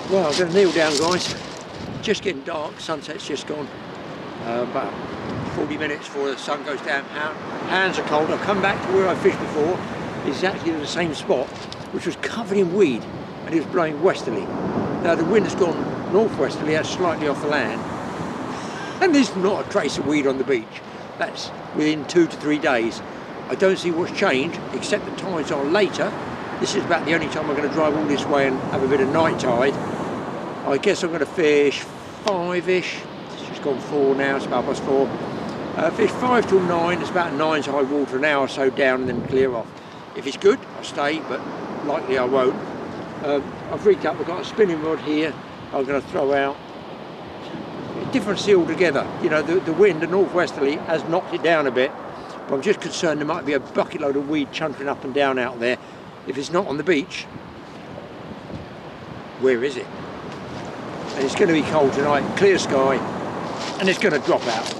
Well, I'm going to kneel down, guys. Just getting dark, sunset's just gone. About 40 minutes before the sun goes down. Hands are cold. I've come back to where I fished before, exactly in the same spot, which was covered in weed, and it was blowing westerly. Now the wind has gone northwesterly, that's slightly off the land, and there's not a trace of weed on the beach. That's within 2 to 3 days. I don't see what's changed, except the tides are later. This is about the only time I'm going to drive all this way and have a bit of night tide. I guess I'm going to fish 5-ish. It's just gone 4 now, it's about past 4. Fish 5 till 9, it's about 9's high water, an hour or so down and then clear off. If it's good, I'll stay, but likely I won't. I've rigged up, I've got a spinning rod here, I'm going to throw out. Different sea altogether. You know, the wind, the northwesterly, has knocked it down a bit, but I'm just concerned there might be a bucket load of weed chunking up and down out there. If it's not on the beach, where is it? And it's going to be cold tonight, clear sky, and it's going to drop out.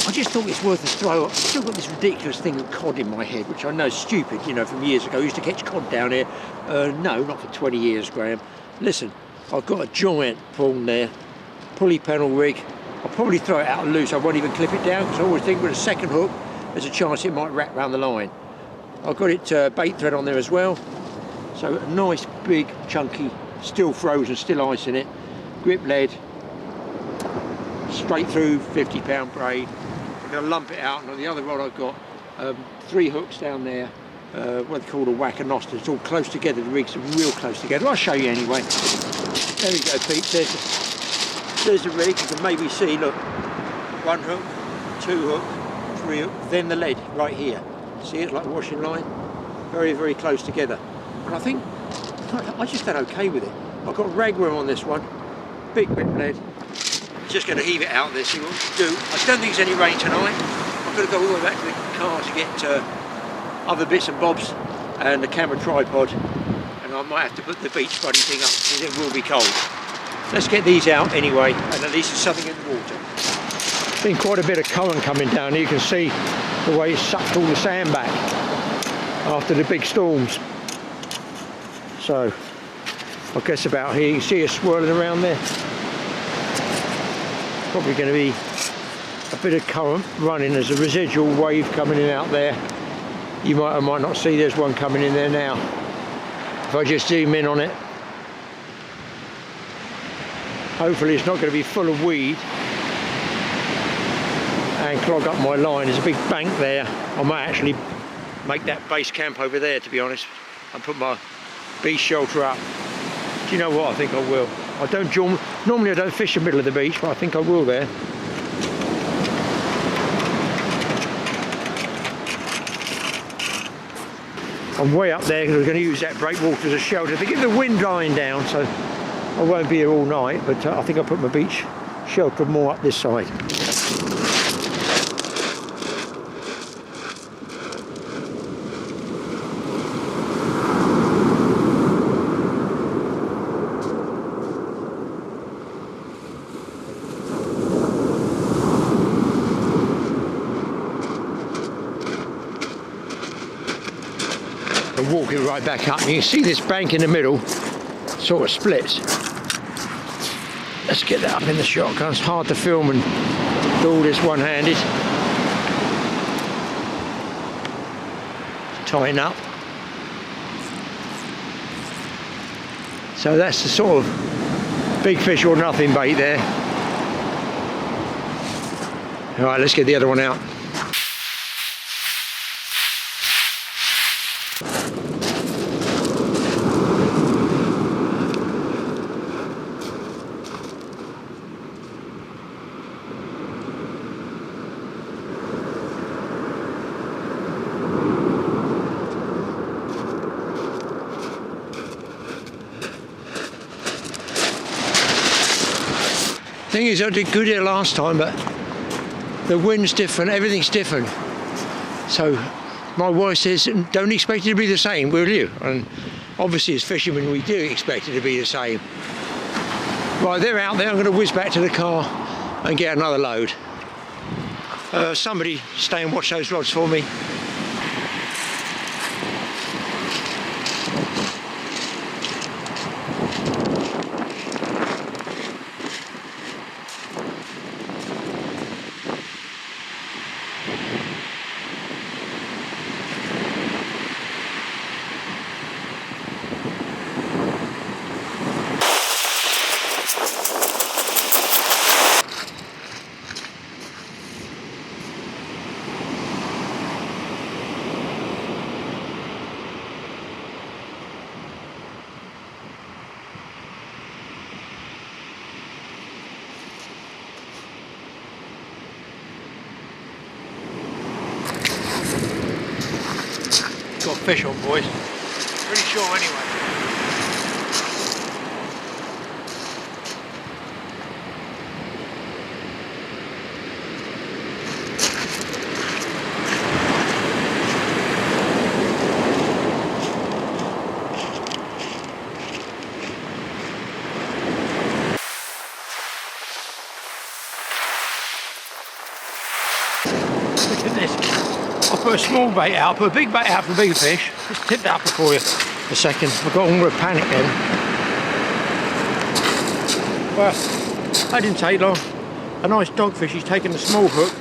I just thought it's worth a throw. I've still got this ridiculous thing of cod in my head, which I know is stupid, you know, from years ago. I used to catch cod down here. No, not for 20 years, Graham. Listen, I've got a giant prawn there, pulley panel rig. I'll probably throw it out loose. I won't even clip it down, because I always think with a second hook, there's a chance it might wrap round the line. I've got it bait thread on there as well. So a nice, big, chunky, still frozen, still ice in it. Grip lead, straight through, 50-pound braid. I'm going to lump it out, and on the other rod I've got 3 hooks down there, what they call a whack and noster. It's all close together, the rigs are real close together. I'll show you anyway. There we go, Pete. There's the rig. You can maybe see, look, 1 hook, 2 hook, 3 hook, then the lead right here. See, it's like a washing line. Very, very close together. And I think I just done okay with it. I've got ragworm on this one, big grip lead. Just going to heave it out there, see what we can do. I don't think there's any rain tonight. I'm going to go all the way back to the car to get other bits and bobs and the camera tripod, and I might have to put the beach buddy thing up because it will be cold. Let's get these out anyway, and at least there's something in the water. There's been quite a bit of current coming down here. You can see the way it sucked all the sand back after the big storms. So I guess about here, you can see it swirling around there. Probably going to be a bit of current running. There's a residual wave coming in out there. You might or might not see there's one coming in there now. If I just zoom in on it, hopefully it's not going to be full of weed and clog up my line. There's a big bank there. I might actually make that base camp over there, to be honest, and put my beach shelter up. Do you know what? I think I will. Normally I don't fish the middle of the beach, but I think I will there. I'm way up there because I'm going to use that breakwater as a shelter to get the wind dying down, so I won't be here all night, but I think I'll put my beach shelter more up this side. And walking right back up, and you can see this bank in the middle sort of splits. Let's get that up in the shot, because it's hard to film and do all this one-handed. Tighten up. So that's the sort of big fish or nothing bait there. All right, let's get the other one out. Thing is, I did good here last time, but the wind's different, everything's different. So my wife says, don't expect it to be the same, will you? And obviously as fishermen we do expect it to be the same. Right, they're out there. I'm going to whiz back to the car and get another load. Somebody stay and watch those rods for me. fish on, boys. Pretty sure anyway. Look at this. I put a small bait out, put a big bait out for bigger fish. Just tip that up for you a second. I got all the panic then. Well, that didn't take long. A nice dogfish, he's taken a small hook,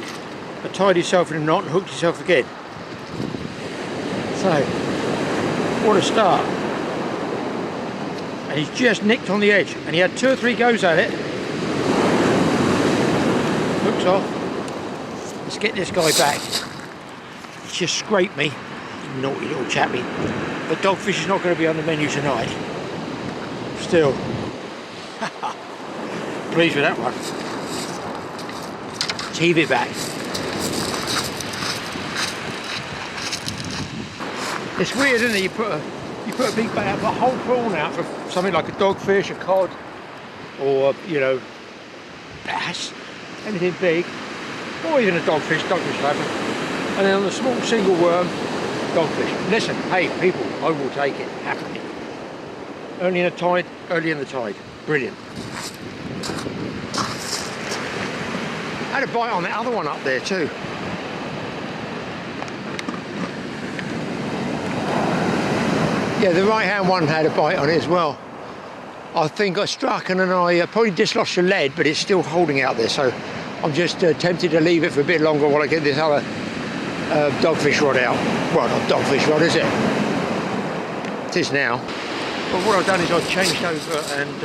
but tied himself in a knot and hooked himself again. So, what a start. And he's just nicked on the edge, and he had 2 or 3 goes at it. Hooks off. Let's get this guy back. He's just scraped me, naughty little chappy. But dogfish is not going to be on the menu tonight. Still, pleased with that one. Let's heave it back. It's weird, isn't it? You put a big bait out, put a whole prawn out for something like a dogfish, a cod, or bass, anything big. Or even a dogfish flapper, and then on the small single worm, dogfish. Listen, hey people, I will take it happily. Early in the tide, brilliant. I had a bite on that other one up there too. Yeah, the right hand one had a bite on it as well. I think I struck and then I probably dislodged the lead, but it's still holding out there, so I'm just tempted to leave it for a bit longer while I get this other dogfish rod out. Well, not dogfish rod, is it? It is now. But what I've done is I've changed over and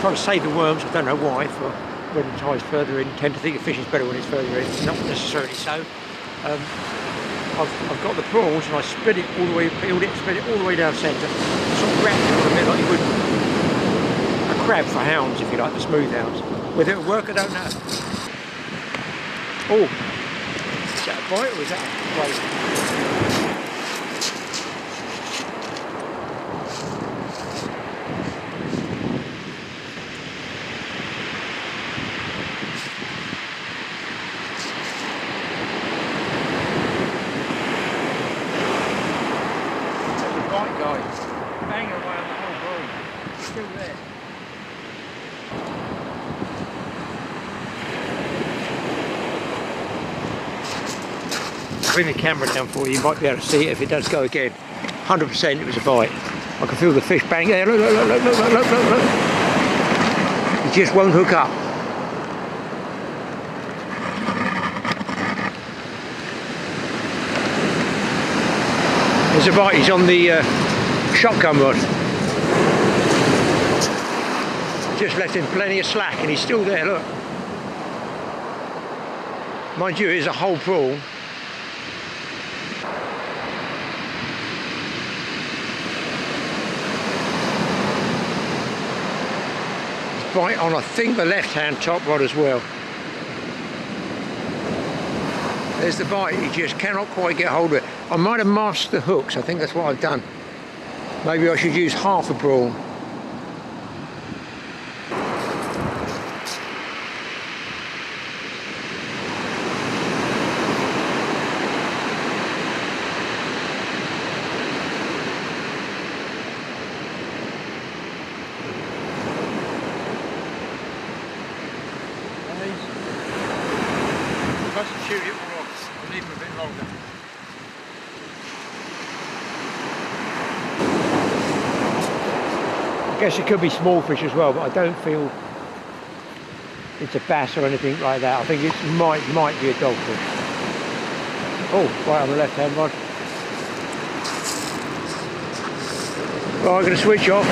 trying to save the worms. I don't know why, for when the tide's further in. Tend to think the fish is better when it's further in. Not necessarily so. I've got the prawns and I spread it all the way, peeled it, spread it all the way down centre. Sort of wrapped it on a bit like you would a crab for hounds, if you like, the smooth hounds. Whether it'll work, I don't know. Oh, is that a bite or is that a bite? That's a bite, guys. Banging away on the whole boat. It's still there. Bring the camera down for you, you might be able to see it if it does go again. 100% it was a bite. I can feel the fish bang there. Look. He just won't hook up. There's a bite, he's on the shotgun rod. Just left him plenty of slack and he's still there, look. Mind you, it is a whole prawn. Bite on, I think, the left-hand top rod as well. There's the bite, he just cannot quite get hold of it. I might have masked the hooks, I think that's what I've done. Maybe I should use half a prawn. Shoot it all off, leave them a bit longer. I guess it could be small fish as well, but I don't feel it's a bass or anything like that. I think it might be a dogfish. Oh, right on the left hand rod. Right, I'm going to switch off.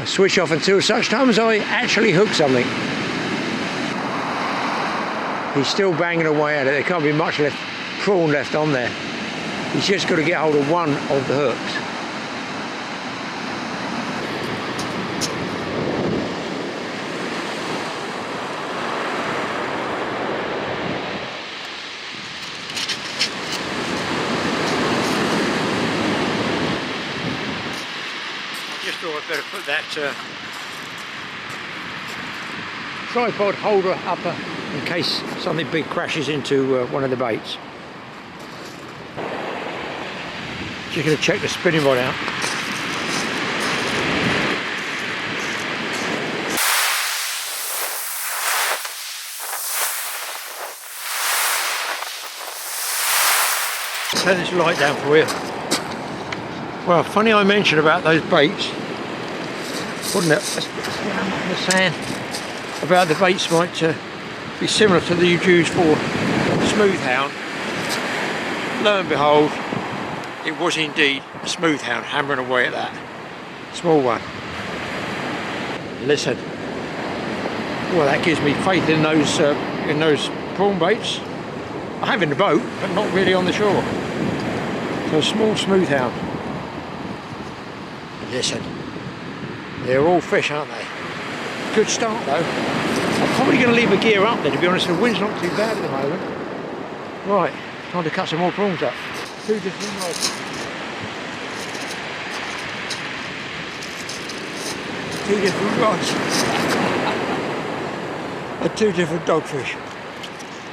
Switch off until such time as I actually hook something. He's still banging away at it. There can't be much prawn left on there. He's just got to get hold of one of the hooks. I better put that tripod holder up in case something big crashes into one of the baits. Just going to check the spinning rod out. Turn this light down for you. Well, funny I mentioned about those baits, wasn't it? Let's put this down on the sand. About the baits might be similar to the you use for smooth hound. Lo and behold, it was indeed a smooth hound hammering away at that small one. Listen, well, that gives me faith in those prawn baits. I have in the boat, but not really on the shore. So a small smooth hound. Listen, they're all fish, aren't they? Good start though. I'm probably going to leave the gear up there, to be honest. The wind's not too bad at the moment. Right, time to cut some more prawns up. 2 different rods. 2 different rods. And 2 different dogfish.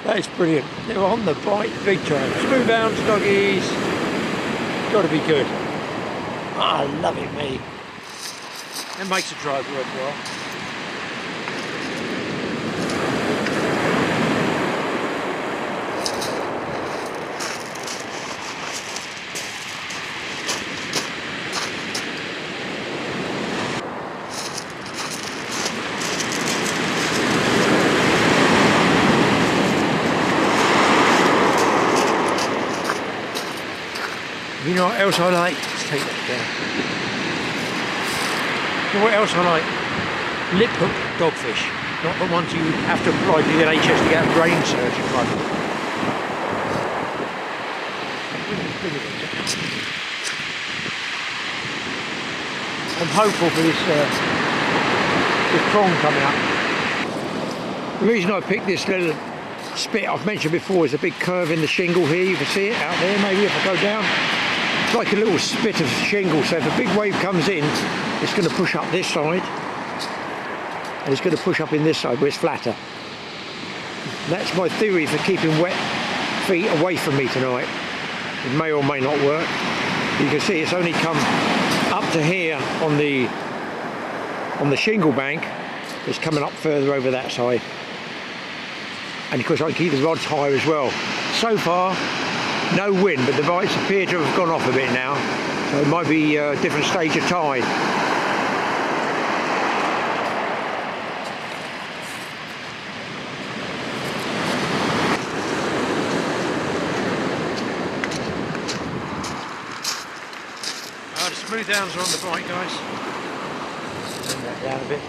That is brilliant. They're on the bite big time. Smooth hounds, doggies. Got to be good. I love it, me. It makes the drive worthwhile. You know what else I like? Let's take that down. You know what else I like? Lip hook dogfish. Not the ones you have to apply to the NHS to get a brain surgery from. I'm hopeful for this prawn coming up. The reason I picked this little spit I've mentioned before is a big curve in the shingle here. You can see it out there. Maybe if I go down. It's like a little spit of shingle, so if a big wave comes in, it's going to push up this side, and it's going to push up in this side where it's flatter. That's my theory for keeping wet feet away from me tonight. It may or may not work. You can see it's only come up to here on the shingle bank. It's coming up further over that side. And of course I keep the rods higher as well. So far, no wind, but the bites appear to have gone off a bit now, so it might be a different stage of tide. The smooth hounds are on the bite, guys. Turn that down a bit.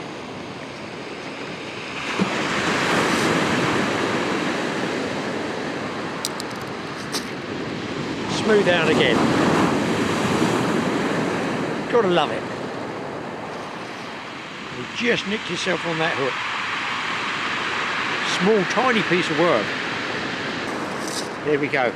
Smooth out again. Gotta love it. You just nicked yourself on that hook. Small, tiny piece of work. There we go.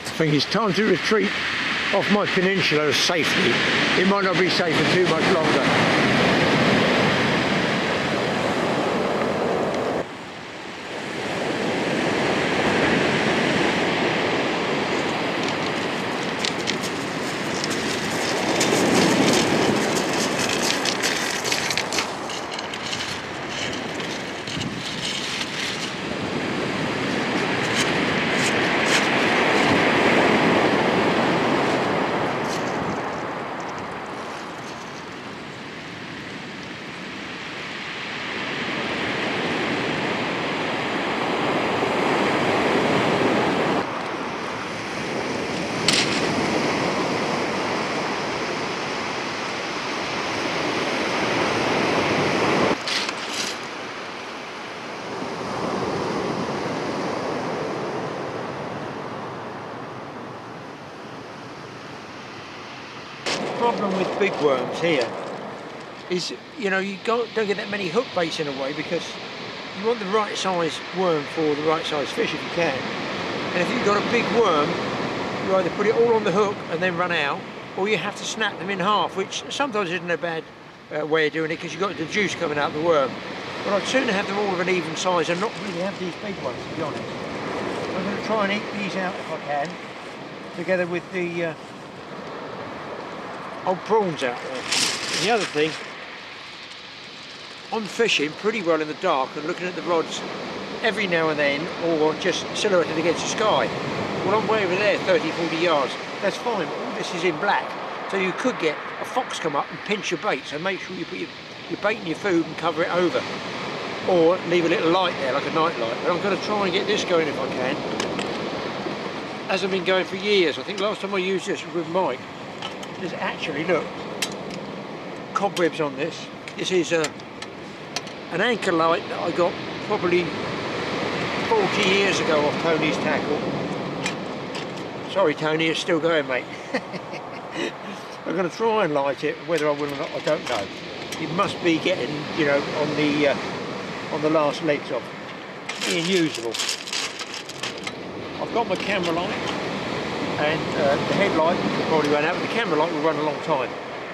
I think it's time to retreat off my peninsula safely. It might not be safe for too much longer. problem with big worms here is, you know, you don't get that many hook baits in a way, because you want the right size worm for the right size fish if you can. And if you've got a big worm, you either put it all on the hook and then run out, or you have to snap them in half, which sometimes isn't a bad way of doing it, because you've got the juice coming out of the worm. But I'd sooner have them all of an even size and not really have these big ones, to be honest. I'm going to try and eke these out if I can, together with the old prawns out there. And the other thing, I'm fishing pretty well in the dark and looking at the rods every now and then, or just silhouetted against the sky. Well, I'm way over there, 30-40 yards. That's fine, but all this is in black. So you could get a fox come up and pinch your bait, so make sure you put your bait in your food and cover it over. Or leave a little light there, like a night light. But I'm going to try and get this going if I can. Hasn't been going for years. I think last time I used this was with Mike. There's actually, look, cobwebs on this. This is an anchor light that I got probably 40 years ago off Tony's tackle. Sorry Tony, it's still going, mate. I'm going to try and light it. Whether I will or not, I don't know. It must be getting, you know, on the last legs of being usable. I've got my camera light, and the headlight will probably run out, but the camera light will run a long time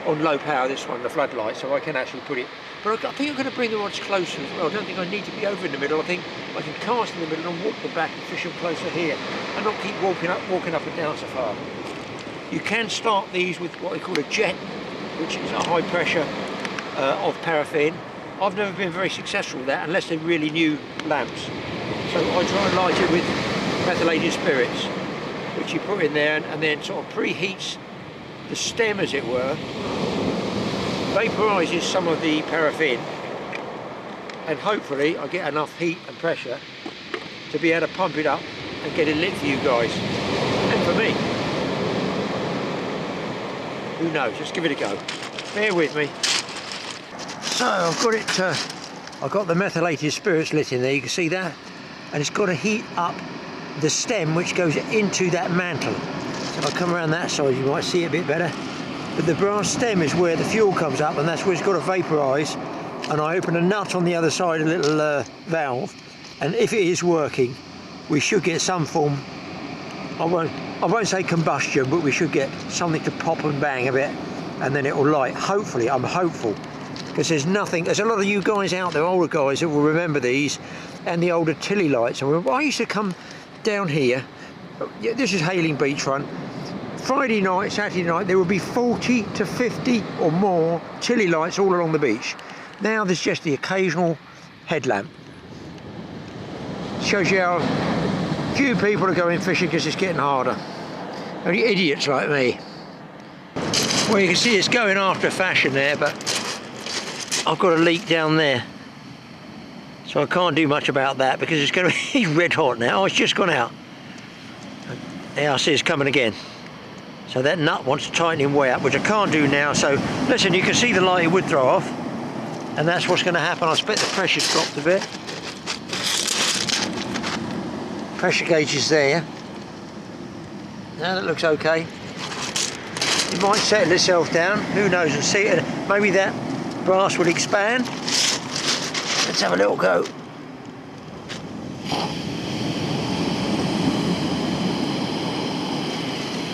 on low power, this one, the floodlight, so I can actually put it. But I think I'm going to bring the rods closer as well. I don't think I need to be over in the middle. I think I can cast in the middle and walk the back and fish them closer here, and not keep walking up and down so far. You can start these with what they call a jet, which is a high pressure of paraffin. I've never been very successful with that unless they're really new lamps. So I try and light it with methylated spirits, which you put in there and then sort of preheats the stem, as it were, vaporises some of the paraffin, and hopefully I get enough heat and pressure to be able to pump it up and get it lit for you guys, and for me. Who knows, just give it a go. Bear with me. So I've got it, I've got the methylated spirits lit in there, you can see that, and it's got to heat up the stem which goes into that mantle. So I'll come around that side, you might see it a bit better. But the brass stem is where the fuel comes up, and that's where it's got to vaporise. And I open a nut on the other side, a little valve, and if it is working, we should get some form, I won't say combustion, but we should get something to pop and bang a bit, and then it will light. Hopefully, I'm hopeful. Because there's a lot of you guys out there, older guys, that will remember these, and the older Tilly lights. And I used to come down here, this is Hayling Beachfront, Friday night, Saturday night, there would be 40 to 50 or more Tilly lights all along the beach. Now there's just the occasional headlamp. Shows you how few people are going fishing because it's getting harder. Only idiots like me. Well, you can see it's going after a fashion there, but I've got a leak down there. So I can't do much about that because it's going to be red hot now. Oh, it's just gone out. There, I see it's coming again. So that nut wants tightening way up, which I can't do now. So listen, you can see the light it would throw off, and that's what's going to happen. I expect the pressure's dropped a bit. Pressure gauge is there. Now that looks okay. It might settle itself down, who knows, and see it. Maybe that brass will expand. Let's have a little go.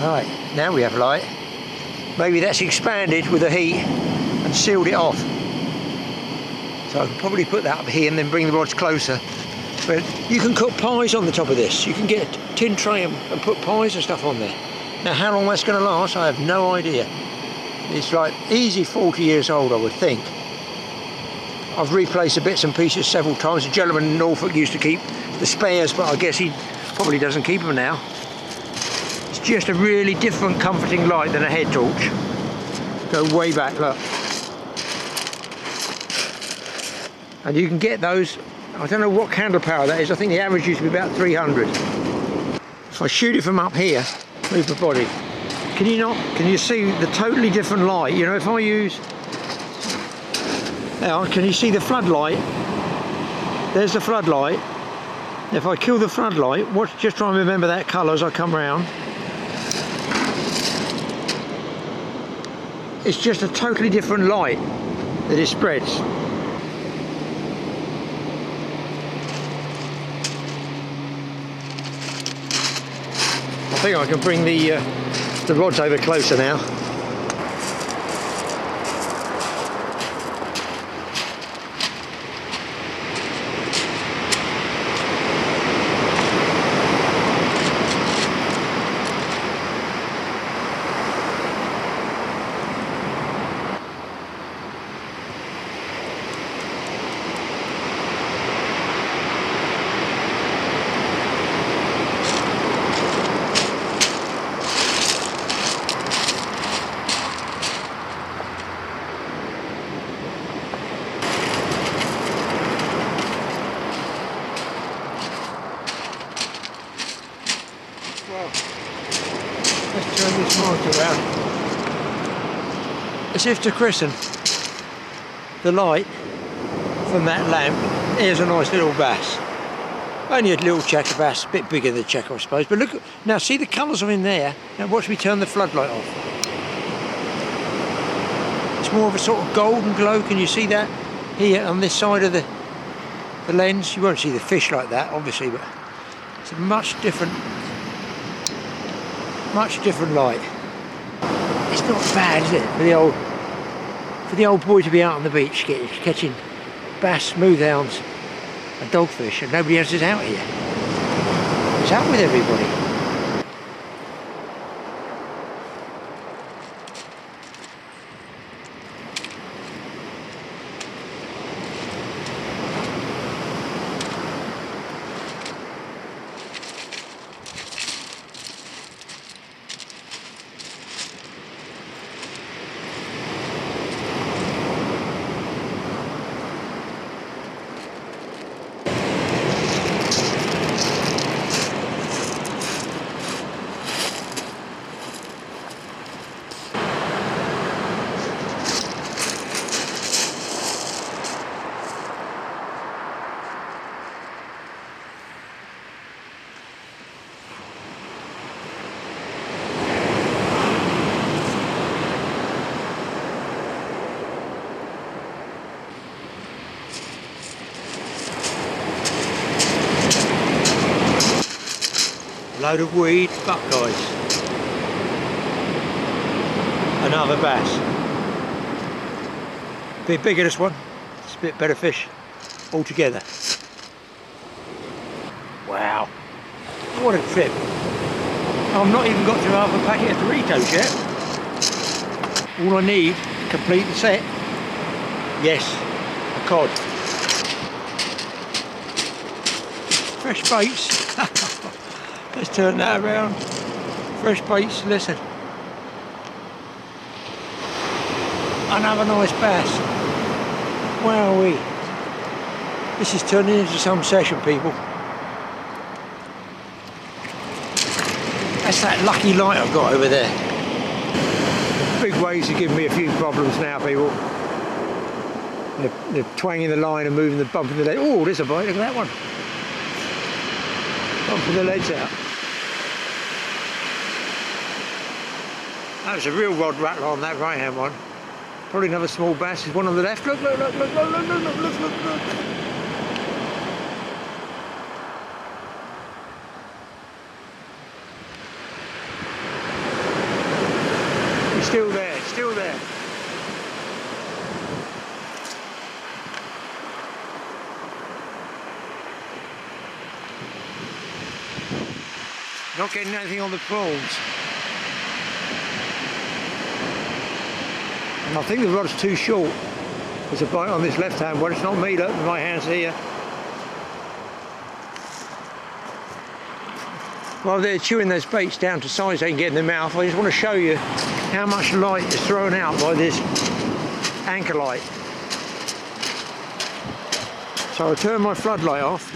Right, now we have light. Maybe that's expanded with the heat and sealed it off. So I can probably put that up here and then bring the rods closer. But you can cook pies on the top of this. You can get a tin tray and put pies and stuff on there. Now how long that's going to last, I have no idea. It's like easy 40 years old, I would think. I've replaced the bits and pieces several times. A gentleman in Norfolk used to keep the spares, but I guess he probably doesn't keep them now. It's just a really different comforting light than a head torch. Go way back, look. And you can get those, I don't know what candle power that is, I think the average used to be about 300. If I shoot it from up here, move the body, can you see the totally different light? You know, if I use, now can you see the floodlight? There's the floodlight. If I kill the floodlight, just try and remember that colour as I come round. It's just a totally different light that it spreads. I think I can bring the rods over closer now. Let's turn this monitor around. As if to christen the light from that lamp. Here's a nice little bass. Only a little checker bass, a bit bigger than the checker I suppose. But look, now see the colours are in there. Now watch me turn the floodlight off. It's more of a sort of golden glow. Can you see that? Here on this side of the lens. You won't see the fish like that obviously, but it's a much different light. It's not bad, is it, for the old boy to be out on the beach catching bass, smoothhounds and dogfish, and nobody else is out here. What's up with everybody? Load of weed, buckeyes. Another bass. Bit bigger this one. It's a bit better fish altogether. Wow. What a trip. I've not even got through half a packet of Doritos yet. All I need to complete the set. Yes, a cod. Fresh baits. Let's turn that around. Fresh baits, listen. Another nice bass. Wowee. This is turning into some session, people. That's that lucky light I've got over there. Big waves are giving me a few problems now, people. They're twanging the line and moving the bumping the lead. Oh, there's a bite, look at that one. Bumping the leads out. That was a real rod rattler on that right hand one. Probably another small bass. There's one on the left. Look, look, look, look, look, look, look, look, look, look, look. He's still there, still there. Not getting anything on the prawns. And I think the rod's too short. There's a bite on this left hand one. It's not me, look, my hand's here. While they're chewing those baits down to size they can get in their mouth, I just want to show you how much light is thrown out by this anchor light. So I'll turn my floodlight off.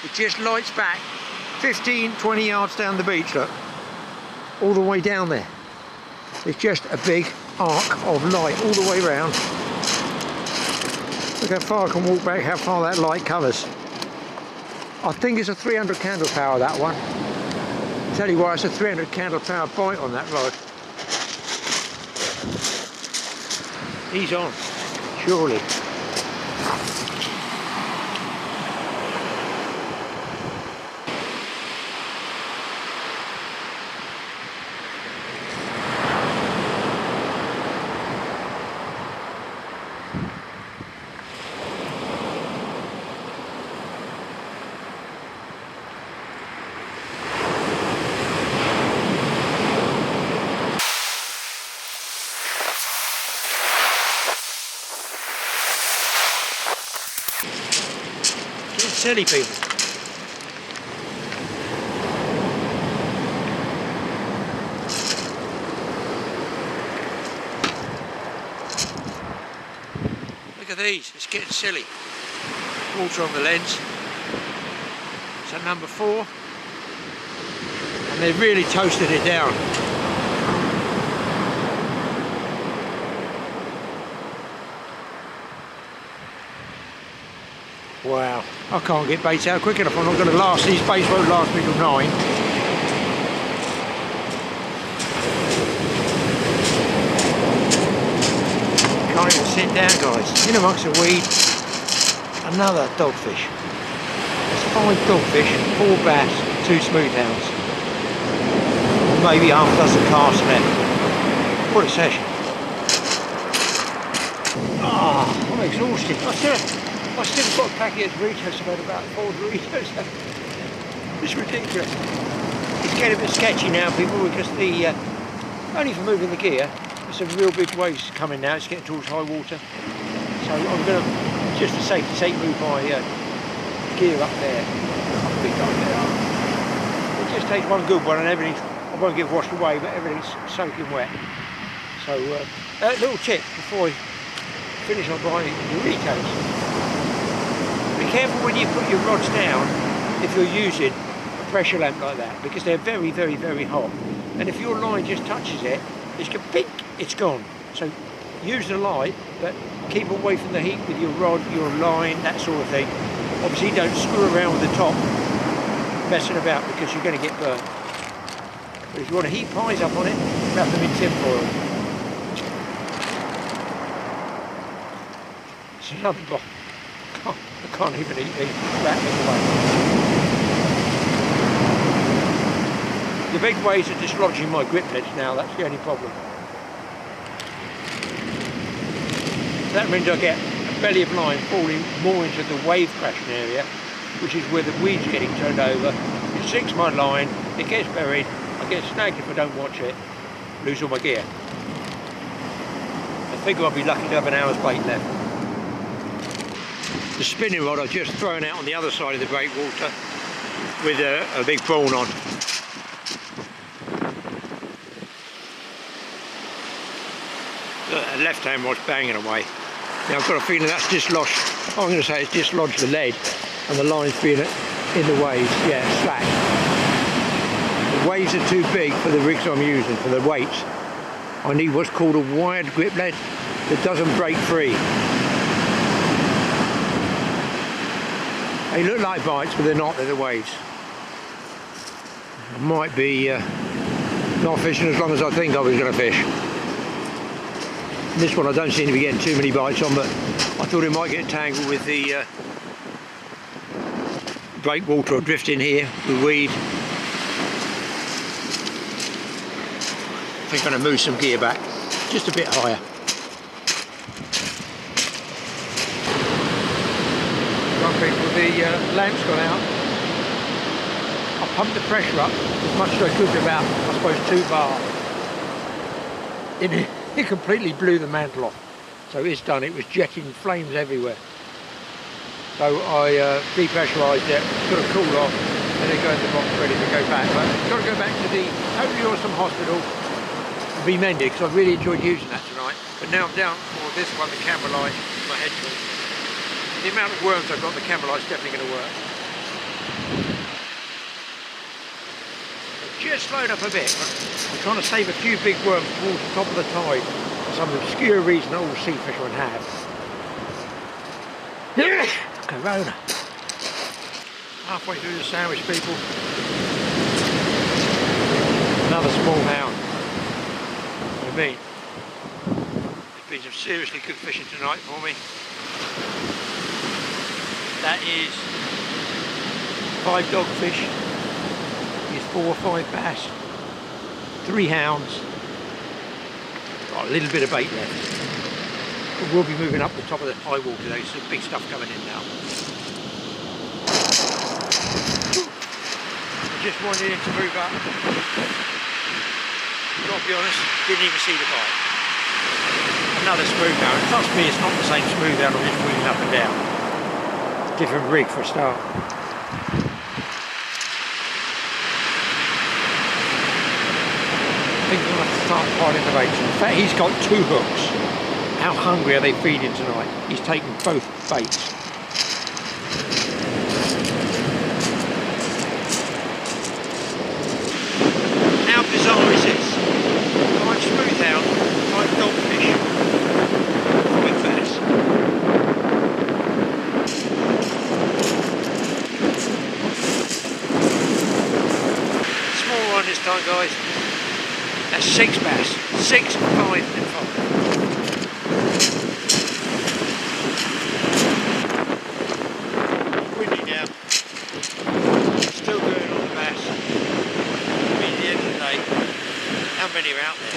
It just lights back 15-20 yards down the beach, look, all the way down there. It's just a big arc of light all the way round. Look how far I can walk back, how far that light covers. I think it's a 300 candle power, that one. tell you why it's a 300 candle power bite on that rod. He's on, surely. Silly people. Look at these, it's getting silly. Water on the lens. It's at number 4. And they've really toasted it down. Wow, I can't get baits out quick enough. I'm not going to last. These baits won't last me till 9. Can't even sit down, guys. In amongst the weed, another dogfish. It's 5 dogfish, 4 bass, 2 smoothhounds. Maybe half a dozen casts left. What a session. Ah, I'm exhausted. I still got a packet of Doritos, about 4 Doritos. It's ridiculous. It's getting a bit sketchy now, people, because the only for moving the gear, there's some real big waves coming now. It's getting towards high water, so I'm going to, just for safety's sake, move my gear up there. I'll pick up there. It just takes one good one, and everything. I won't get washed away, but everything's soaking wet. So, a little tip before I finish on buying Doritos. Be careful when you put your rods down if you're using a pressure lamp like that, because they're very, very, very hot. And if your line just touches it, it's going pink, it's gone. So use the light, but keep away from the heat with your rod, your line, that sort of thing. Obviously don't screw around with the top, messing about, because you're going to get burnt. But if you want to heat pies up on it, wrap them in tin foil. It's another box. I can't even eat these, rattling away. The big waves are dislodging my griplets now, that's the only problem. That means I get a belly of line falling more into the wave crashing area, which is where the weed's getting turned over. It sinks my line, it gets buried, I get snagged if I don't watch it, lose all my gear. I figure I'll be lucky to have an hour's bait left. The spinning rod I've just thrown out on the other side of the breakwater with a big prawn on. The left hand rod's banging away. Now I've got a feeling that's dislodged. I'm going to say it's dislodged the lead, and the line's being in the waves. Yeah, slack. The waves are too big for the rigs I'm using, for the weights. I need what's called a wired grip lead that doesn't break free. They look like bites, but they're not, they're the waves. I might be not fishing as long as I think I was going to fish. This one I don't seem to be getting too many bites on, but I thought it might get tangled with the breakwater or drift in here, the weed. I think I'm going to move some gear back, just a bit higher. People, the lamp's gone out. I pumped the pressure up as much as I could to about, I suppose, 2 bar. It completely blew the mantle off. So it's done. It was jetting flames everywhere. So I depressurised it, got it cooled off, and then go in the box ready to go back. But I've got to go back to the totally awesome hospital and be mended, because I really enjoyed using that tonight. But now I'm down for this one, the camera light, my head tool. The amount of worms I've got, the camera light's definitely going to work. Just slowed up a bit, but I'm trying to save a few big worms towards the top of the tide for some obscure reason all sea fishermen have. Corona. Halfway through the sandwich, people. Another small hound. What do you mean? There's been some seriously good fishing tonight for me. That is 5 dogfish, is 4 or 5 bass, 3 hounds, got a little bit of bait left. But we'll be moving up the top of the high wall today, so big stuff coming in now. I just wanted him to move up. Gotta be honest, didn't even see the bite. Another smooth hound. Trust me, it's not the same smooth hound I'm just wheeling up and down. Different rig for a start. I think we'll have to start piling the baits. In fact, he's got 2 hooks. How hungry are they feeding tonight? He's taken both baits. How bizarre is this? 5 smooth hound, 5 dogfish, 5 bass. Small one this time, guys. That's 6 bass. 6, 5 and 5. Windy now. Still going on the bass. I mean, at the end of the day, how many are out there?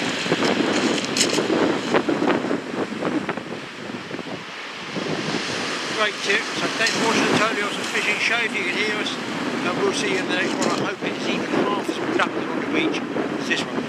Great tip. So thanks for watching the Totally Awesome Fishing Show. If you can hear us, and we'll see you in the next one. I hope it's even half as productive on the beach as this one was.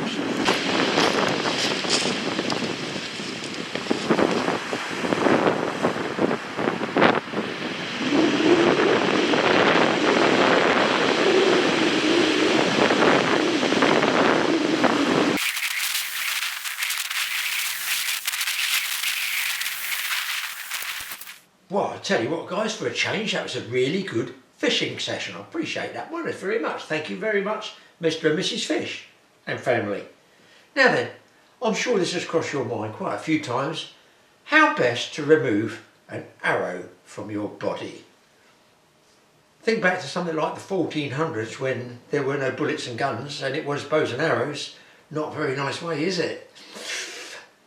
Well, I tell you what, guys, for a change, that was a really good fishing session. I appreciate that one very much. Thank you very much, Mr. and Mrs. Fish and family. Now then, I'm sure this has crossed your mind quite a few times. How best to remove an arrow from your body? Think back to something like the 1400s when there were no bullets and guns and it was bows and arrows. Not a very nice way, is it?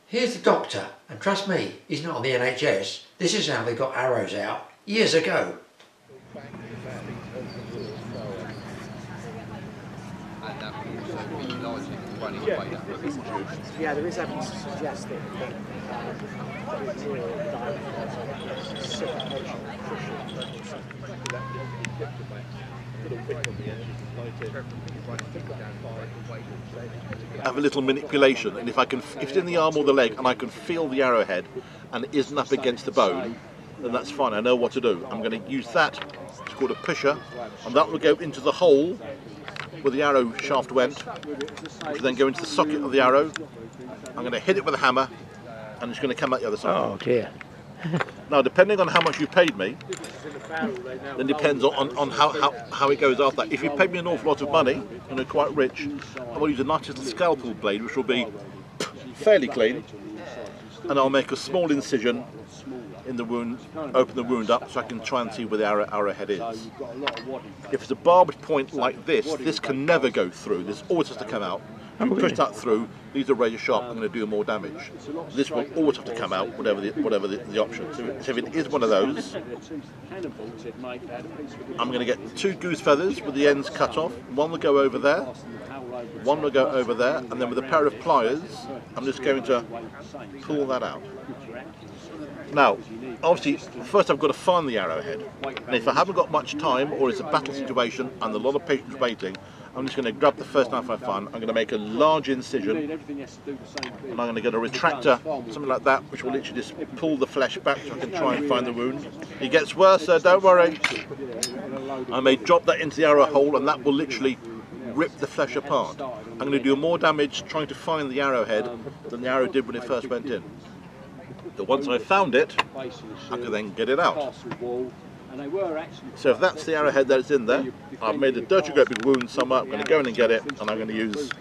Here's the doctor, and trust me, he's not on the NHS. This is how they got arrows out years ago. Yeah, there is evidence to suggest that have a little manipulation, and if it's in the arm or the leg and I can feel the arrowhead and it isn't up against the bone, then that's fine. I know what to do. I'm going to use that. It's called a pusher, and that will go into the hole where the arrow shaft went, which will then go into the socket of the arrow. I'm going to hit it with a hammer and it's going to come out the other side. Oh dear. Now, depending on how much you paid me, then depends on how it goes after that. If you paid me an awful lot of money, and are quite rich, I will use a nice little scalpel blade, which will be fairly clean, and I'll make a small incision in the wound, open the wound up, so I can try and see where the arrowhead is. If it's a barbed point like this, this can never go through. This always has to come out. If you push that through, these are razor sharp, I'm going to do more damage. This will always have to come out, whatever the option. So if it is one of those, I'm going to get 2 goose feathers with the ends cut off. One will go over there, one will go over there, and then with a pair of pliers, I'm just going to pull that out. Now, obviously, first I've got to find the arrowhead, and if I haven't got much time, or it's a battle situation and a lot of patients waiting, I'm just going to grab the first knife I find, I'm going to make a large incision, and I'm going to get a retractor, something like that, which will literally just pull the flesh back so I can try and find the wound. It gets worse, so don't worry. I may drop that into the arrow hole, and that will literally rip the flesh apart. I'm going to do more damage trying to find the arrowhead than the arrow did when it first went in. So once I found it, I can then get it out. So if that's the arrowhead that's in there, I've made a dirty great big wound somewhere, I'm going to go in and get it, and I'm going to use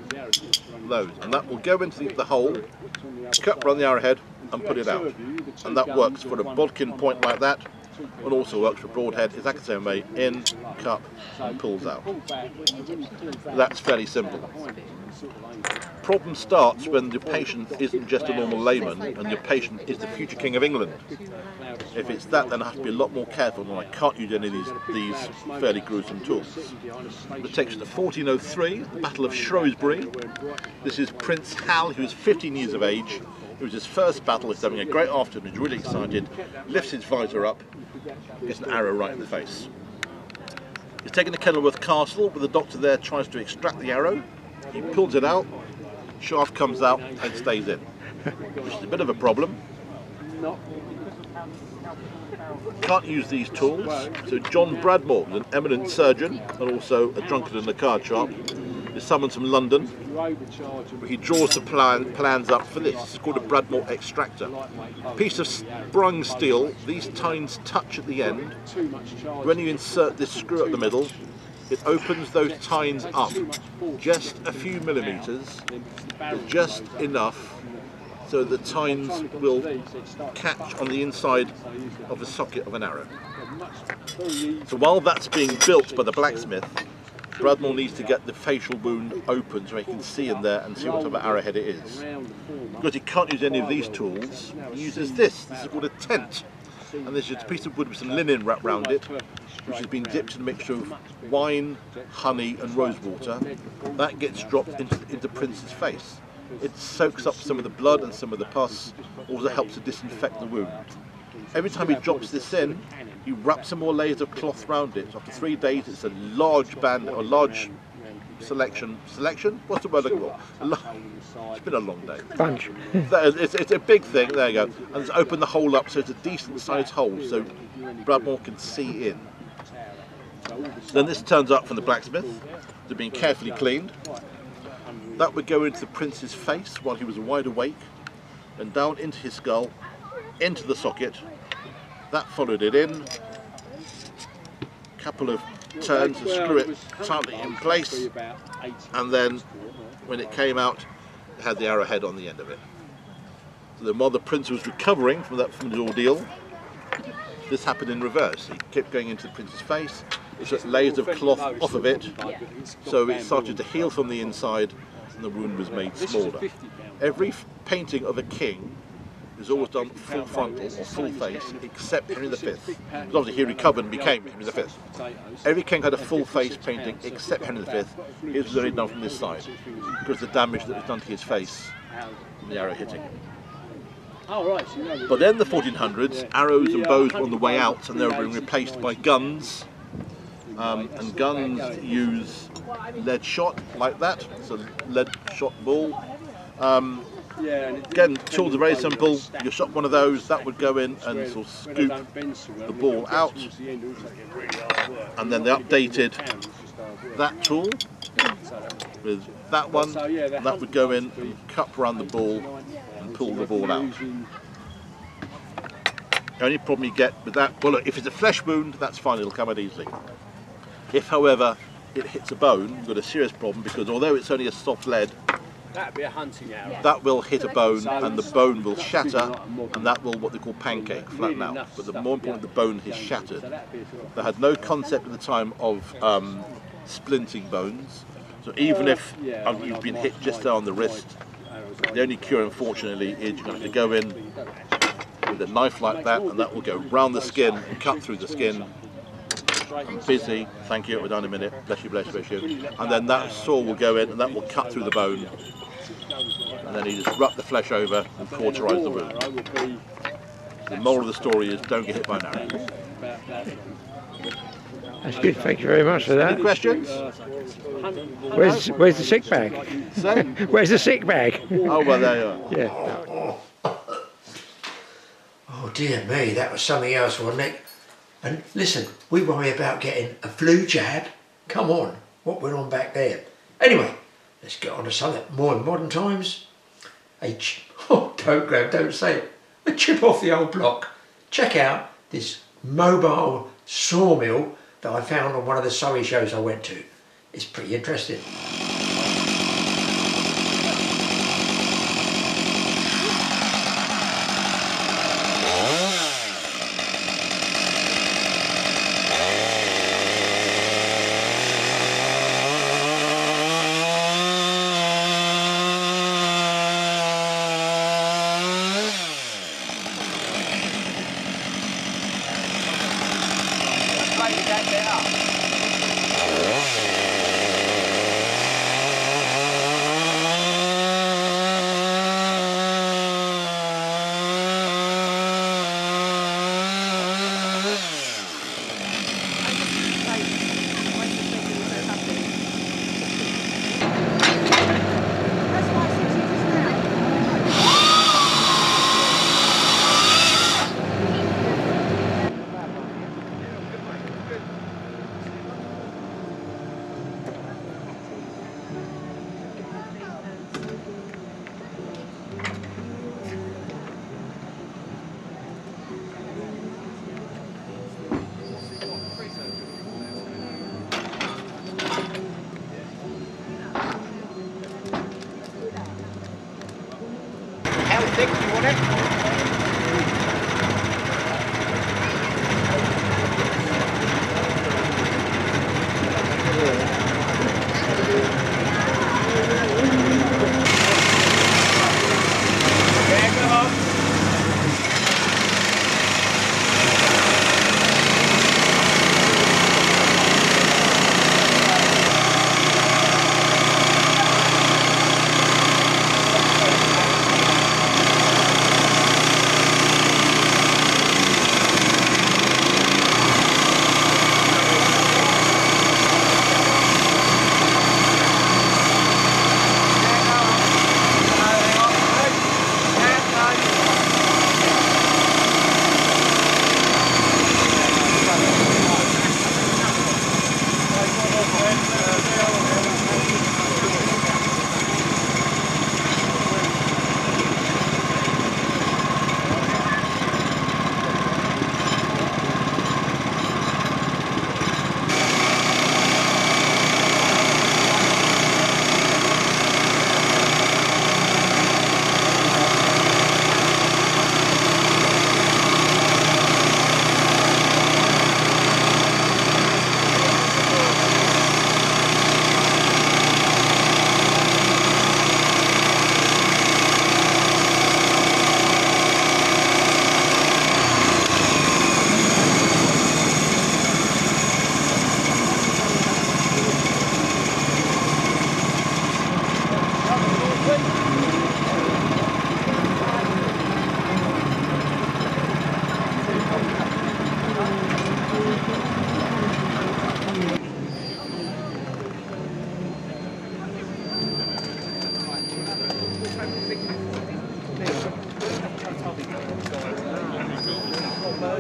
those. And that will go into the hole, cut around the arrowhead, and put it out. And that works for a bodkin point like that, and also works for broadhead, is exactly the same way, in, cup, and pulls out. That's fairly simple. Problem starts when the patient isn't just a normal layman and your patient is the future King of England. If it's that, then I have to be a lot more careful, and I can't use any of these fairly gruesome tools. It takes us to 1403, the Battle of Shrewsbury. This is Prince Hal, who is 15 years of age. It was his first battle. He's having a great afternoon, he's really excited, lifts his visor up, gets an arrow right in the face. He's taken to Kenilworth Castle, where the doctor there tries to extract the arrow. He pulls it out, shaft comes out and stays in, which is a bit of a problem. Can't use these tools, so John Bradmore, an eminent surgeon and also a drunkard in the card shop, is summoned from London. He draws the plans up for this. It's called a Bradmore extractor. Piece of sprung steel, these tines touch at the end. When you insert this screw at the middle, it opens those tines up just a few millimetres, just enough so the tines will catch on the inside of the socket of an arrow. So while that's being built by the blacksmith, Bradmore needs to get the facial wound open so he can see in there and see what type of arrowhead it is. Because he can't use any of these tools, he uses this. This is called a tent. And there's just a piece of wood with some linen wrapped around it, which has been dipped in a mixture of wine, honey and rose water. That gets dropped into the prince's face. It soaks up some of the blood and some of the pus, also helps to disinfect the wound. Every time he drops this in, he wraps some more layers of cloth around it. So after 3 days, it's a large band, or large selection? What's the word looking for? It's been a long day. Bunch. It's a big thing, there you go. And it's opened the hole up so it's a decent sized hole so Bradmore can see in. Then this turns up from the blacksmith. It's been carefully cleaned. That would go into the prince's face while he was wide awake, and down into his skull, into the socket. That followed it in. Couple of turns to screw it tightly in place, and then when it came out, it had the arrowhead on the end of it. So then while the prince was recovering from the ordeal, this happened in reverse. He kept going into the prince's face, it took layers of cloth off of it, so it started to heal from the inside, and the wound was made smaller. Every painting of a king is always done full frontal or full face, except Henry V. Because obviously he recovered and became Henry V. Every king had a full face painting except Henry V. His was only done from this side, because of the damage that was done to his face from the arrow hitting. But then the 1400s, arrows and bows were on the way out, and they were being replaced by guns. And guns use lead shot like that. It's a lead shot ball. Again, tools are very simple. You shot one of those, that would go in and sort of scoop the ball out. And then they updated that tool with that one. That would go in and cup around the ball and pull the ball out. The only problem you get with that, well look, if it's a flesh wound, that's fine, it'll come out easily. If, however, it hits a bone, you've got a serious problem, because although it's only a soft lead, that'd be a hunting arrow. That will hit a bone, and the bone will shatter, and that will, what they call pancake, flatten out. But the more important, the bone is shattered. They had no concept at the time of splinting bones, so even if you've been hit just there on the wrist, the only cure, unfortunately, is you're going to have to go in with a knife like that, and that will go round the skin and cut through the skin. I'm busy, thank you, we're done in a minute, bless you, bless you, bless you. And then that saw will go in and that will cut through the bone. And then you just rub the flesh over and cauterize the wound. The moral of the story is don't get hit by an arrow. That's good, thank you very much for that. Any questions? Where's the sick bag? So? Where's the sick bag? Oh, well, there you are. Yeah. Oh dear me, that was something else, wasn't it? And listen, we worry about getting a flu jab. Come on, what went on back there? Anyway, let's get on to something more in modern times. Don't say it. A chip off the old block. Check out this mobile sawmill that I found on one of the Surrey shows I went to. It's pretty interesting. Think you want it?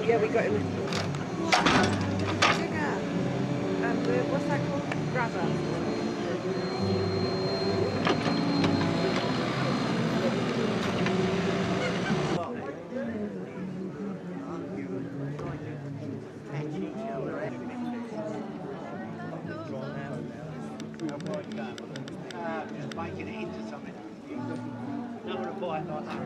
Yeah, we got him. Sugar. And what's that called? Grabber. Just making it into something. Not a bite like that.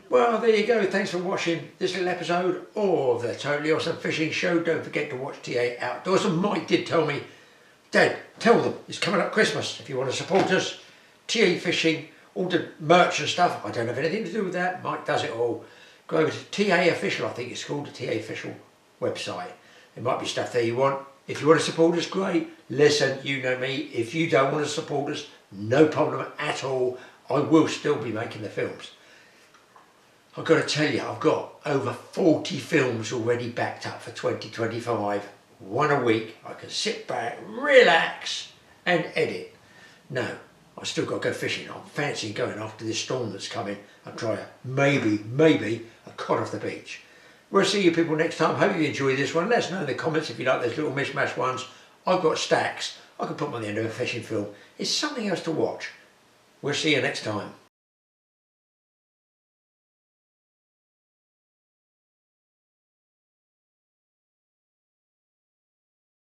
Well, there you go. Thanks for watching this little episode of the Totally Awesome Fishing Show. Don't forget to watch TA Outdoors. And Mike did tell me, Dad, tell them it's coming up Christmas. If you want to support us, TA Fishing, all the merch and stuff. I don't have anything to do with that. Mike does it all. Go over to TA Official, I think it's called, the TA Official website. There might be stuff there you want. If you want to support us, great. Listen, you know me. If you don't want to support us, no problem at all. I will still be making the films. I've got to tell you, I've got over 40 films already backed up for 2025. One a week. I can sit back, relax and edit. No, I've still got to go fishing. I'm fancying going after this storm that's coming and try maybe a cod off the beach. We'll see you people next time. Hope you enjoy this one. Let us know in the comments if you like those little mishmash ones. I've got stacks. I can put them on the end of a fishing film. It's something else to watch. We'll see you next time.